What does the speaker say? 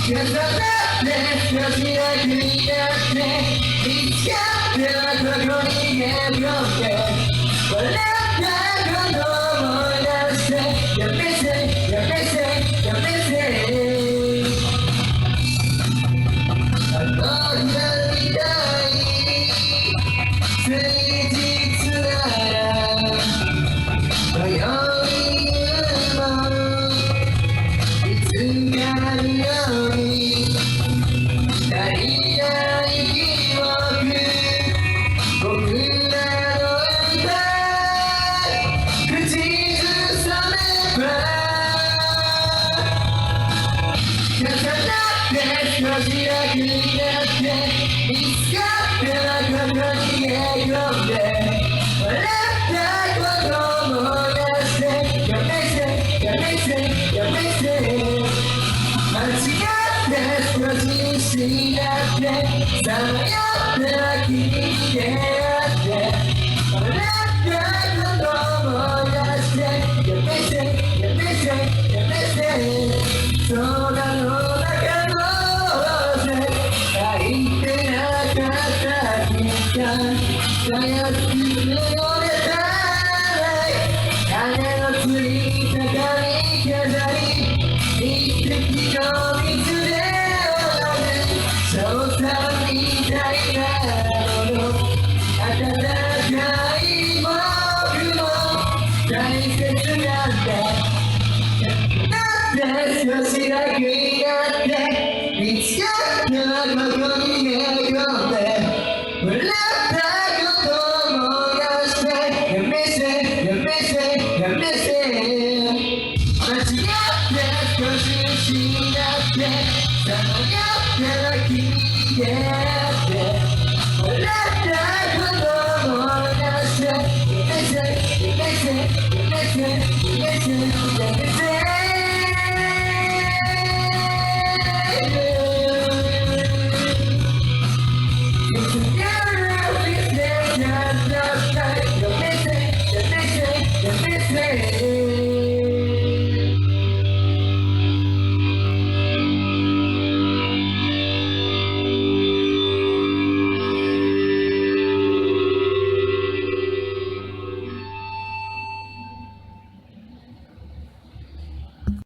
重なって少し楽になって見つかってはここに眠って笑ったこと思い出してやめてやめてやめてあの日みたいに誠実なら迷いもいつかのように足りない記憶僕らの歌口ずさめば重なって少し楽になって見つかってはここにへこんで笑ったこと思い出してやめてやめてやめて間違って少し失ってさまよっては君に出会って笑ったこと思い出してやめてやめてやめて空の中の風入ってなかった君がさやすく濡れた羽のついた髪飾り一滴の水で翔さんみたいなもの温かい僕も大切なんだ少し楽になって見つかったここに寝込んで笑ったこと思い出してやめてやめてやめて間違って少し失ってさまよっては君に出会って笑ったこと思い出してやめてやめてやめてやめてやめて